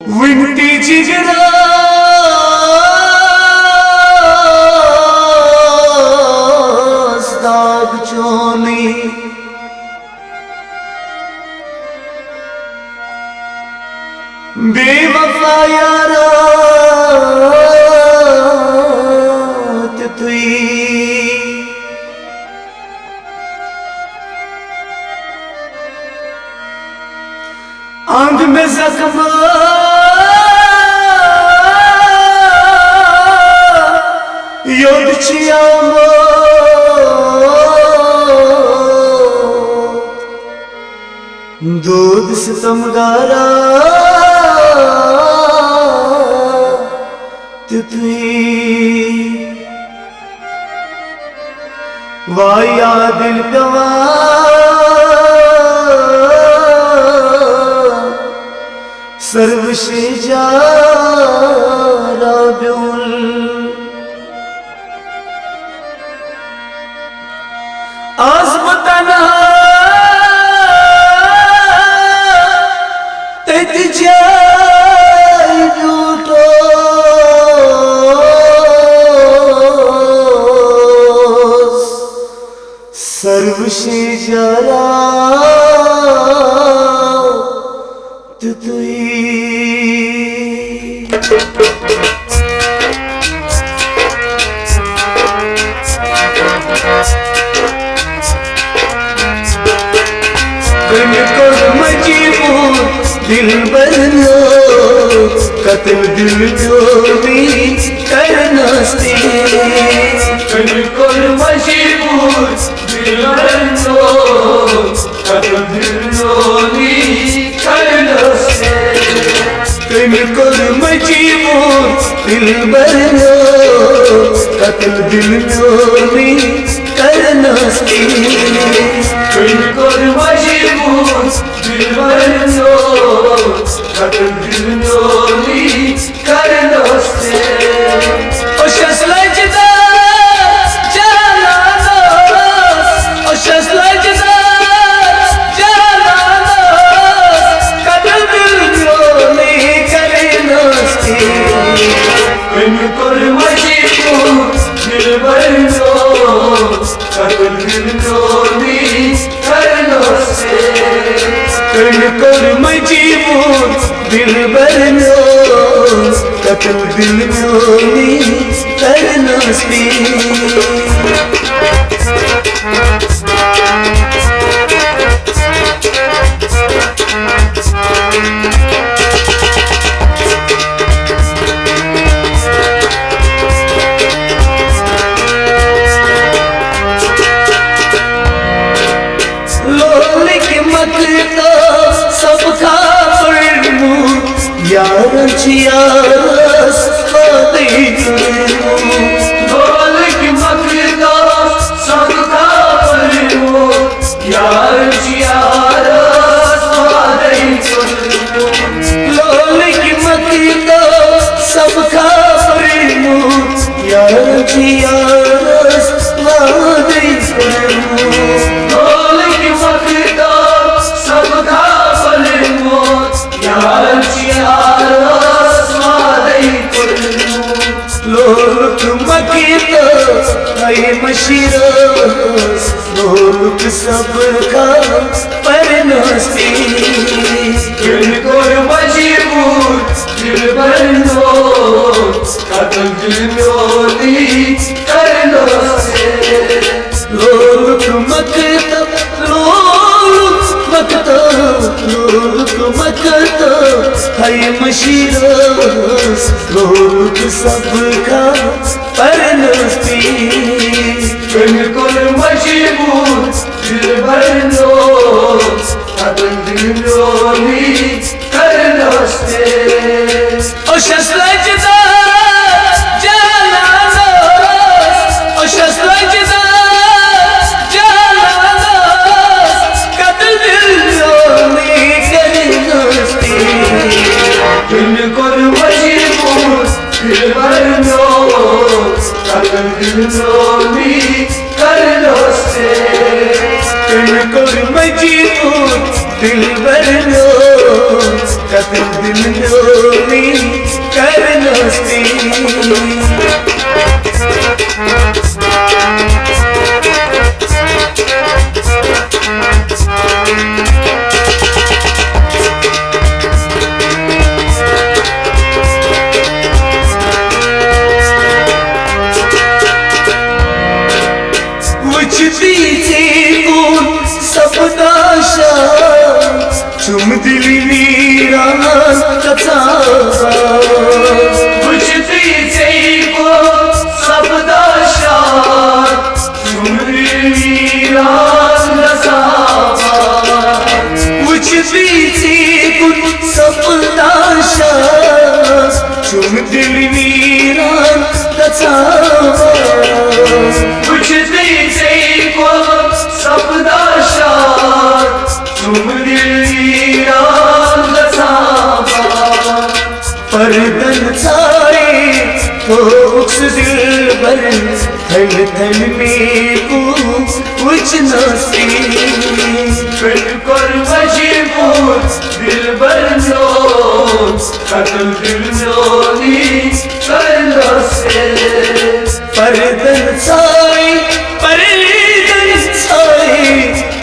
विनती जिगरा दाग चोनी बेवफा यारा तुई आंग में जख्म योद छियामो दूध सितमगारा तुई वाया दिल गवा सर्वशे जारा ब्युल आजमतना तैत जाय झूठो सर्वशे जारा तुई दिल बनो कत्ल दिल जो भी करना से बिल्कुल मजबूर दिल बनो कत्ल दिल जो भी करना से बिल्कुल मजबूर दिल बनो कत्ल दिल जो भी करना से बिल्कुल मजबूर दिल बनो कत्ल दिल जोनी करनो से ओ शस्लजदा जालानो ओ शस्लजदा जालानो कत्ल दिल जोनी करनो से बिल्कुल मजबूर दिल बनो कत्ल दिल जोनी करनो से बिल्कुल मजबूर दिल बनो कत्ल दिल जोनी करना से सबका यार चियारस खादे ढोल की मखदा सबका यार चियारस खादे ढोल की मखदा सबका यार चियारस खादे ढोल की मखदा सबका लोक मकीता है मशीरस लोक सबका परनसी बिल्कुल मजबूर दिल बनो कत्ल दिल जोनी करनो से लोक मकीता है मशीरस लोक सबका परनसी बिल्कुल मजबूर दिल बनो कत्ल दिल जोनी करनो से ओ शस्लजदा जालानो ओ शस्लजदा जालानो कत्ल दिल जोनी करनो से बिल्कुल मजबूर दिल बनो कत्ल दिल जोनी करनो से बिल्कुल मजबूर दिल बनो कत्ल दिल जोनी त्याचा उचतीचे सपदा शान वीरान रसावा उचतीचे सपदा शान चुमदिल वीरान त्याचा उचतीचे सपदा शान चुमदिल वीरान रसावा पर्दन सारे ठोक्स दिल भर थल थल में कुछ नसी बिल्कुल मजबूर दिल भर लो कतल दिल जोनी करना से पर्दन सारे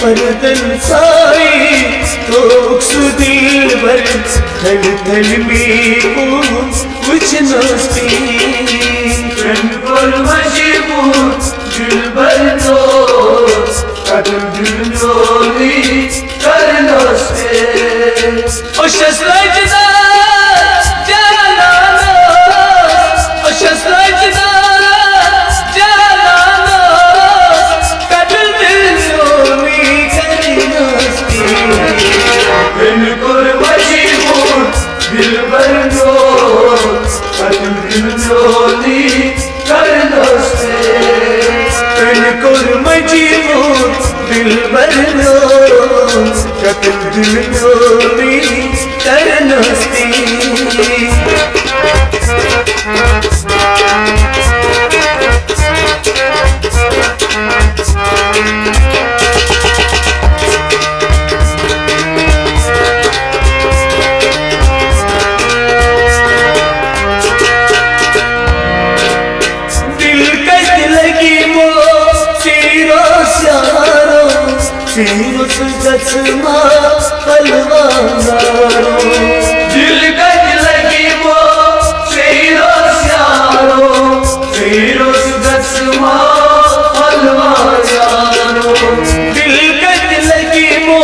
पर्दन सारे ठोक्स दिल भर थल थल में कुछ नसी बिल्कुल मजबूर दिल भर लो कदम दिल जोनी करना से ओ शस्त्रजदा जाना ओ शस्त्रजदा जाना कदम दिल जोनी करना से बिल्कुल मजबूर दिल भर लो कदम दिल जोनी करना से बिल्कुल मजबूर दिल भर लो कदम दिल जोनी करना से सीरोस गचमा पलवारो दिल गज लगी वो सीरोस यारो सीरोस गचमा पलवारो दिल गज लगी वो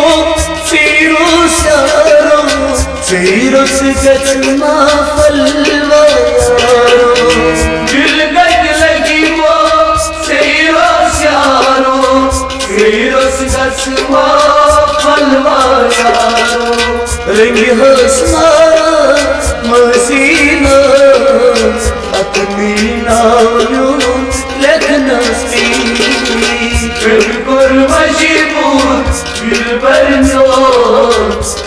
सीरोस यारो सीरोस गचमा पलवारो दिल गज लगी वो सीरोस यारो सीरोस गचमा पलवारो रंग हसमारा मसीना अपनी नावों लिखना सी बिल्कुल मजबूर दिल भर लो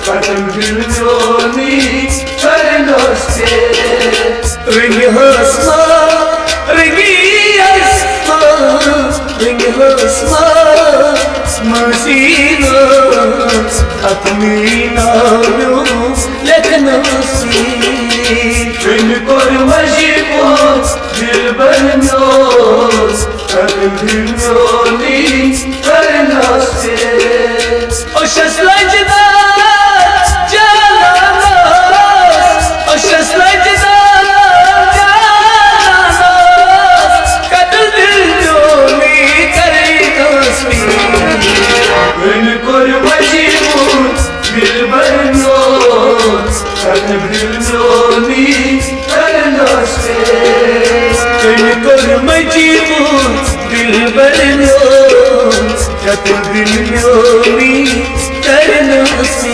कदम दिल जोनी करना से रंग हसमारा रंग हसमारा मसीना अपनी नावों लिखना सी बिल्कुल मजबूर दिल भर लो कदम दिल जोनी करना से ओ शस्त्रजदा जाना ओ शस्त्रजदा जाना कदम दिल जोनी करना से बिल्कुल मजबूर दिल भर लो कदम दिल जोनी करना से बिल्कुल मजबूर दिल भर लो कदम दिल जोनी करना से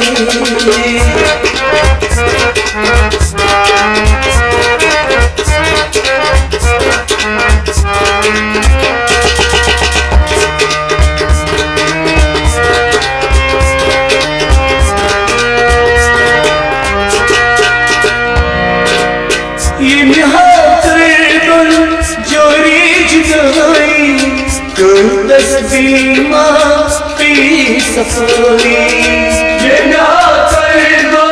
तस्वीर माँ पी सफरी ये ना कर दो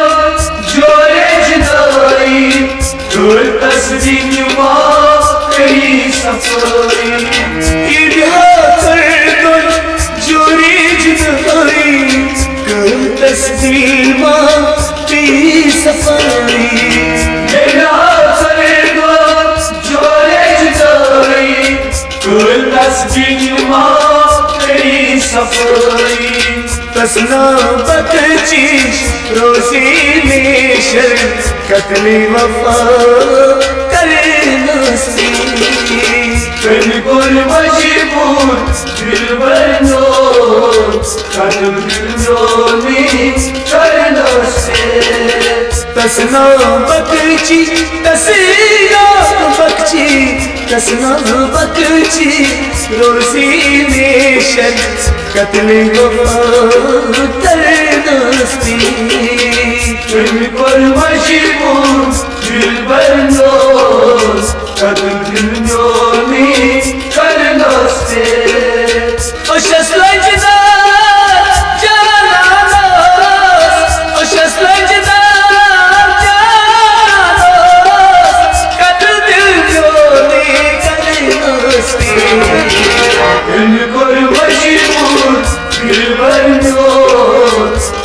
जोरे जुदाई तो तस्वीर माँ पी सफरी ये ना कर दो जोरे जुदाई तो तस्वीर माँ पी सफरी ये ना कर दो जोरे जुदाई तो तस्वीर माँ सफरी तसना बकची रोजी नेशर कतली वफा करनसी बिल्कुल मजबूर दिलबर नो कदम दिलोनी करनसी तसना बकची तसिया बकची तसना बकची रोजी नेशर कतली वफा करनसी बिल्कुल मजबूर दिलबर नो कदम दिलोनी करनसी o şaslacıda cananos o şaslacıda cananos kadın dilyoni karnasti बिल्कुल मजबूर दिलबर नो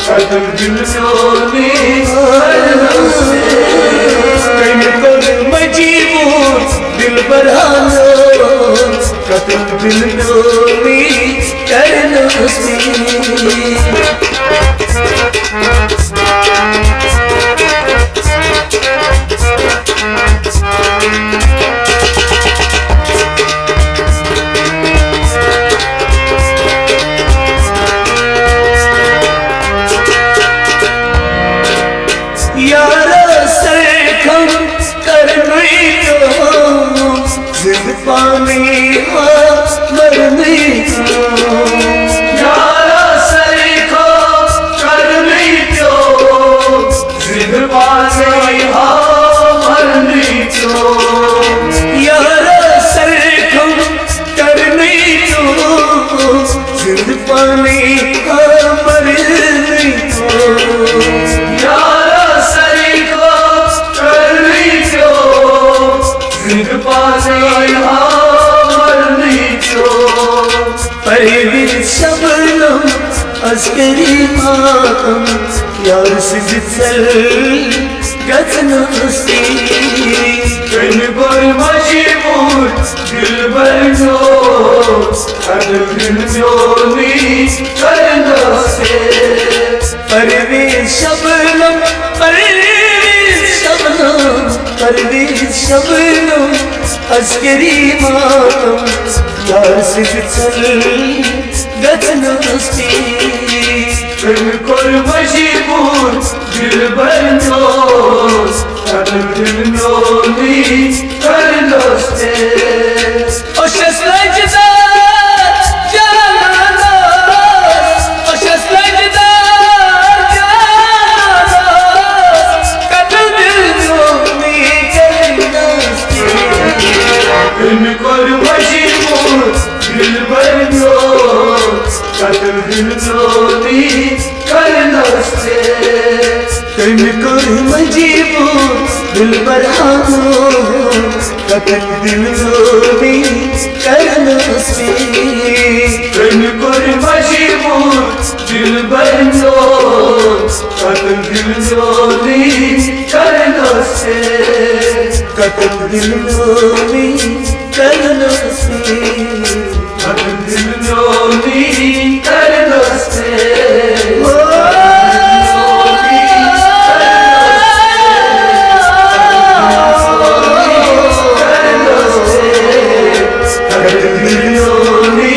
कदम दिलोनी करनसी बिल्कुल मजबूर दिलबर नो कदम दिलोनी करनसी यारा सरखम करने को जिद पानी मरने को यारा सरखम करने को जिद पानी मरने को यारा सरखम करने को जिद पानी मरने को परवीन शबनम अस्करी मातम यार सिजल गतनसी बिल्कुल मजबूर दिलबर नो कदम दिलोनी करनसी परवीन शबनम परवीन शबनम अस्करी मातम यार सिजल गतनसी बिल्कुल मजबूर दिलबर नो कदम दिलोनी करनसी o şaslacıda cananos o şaslacıda cananos kadın dilyoni karnasti बिल्कुल मजबूर दिलबर नो कदम दिलोनी करनसी बिल्कुल मजबूर दिलबर नो कदम दिलोनी करनसी बिल्कुल मजबूर दिलबर नो कदम दिलोनी करनसी कदम दिलोनी करनसी कदम दिलोनी करनसी कदम दिलोनी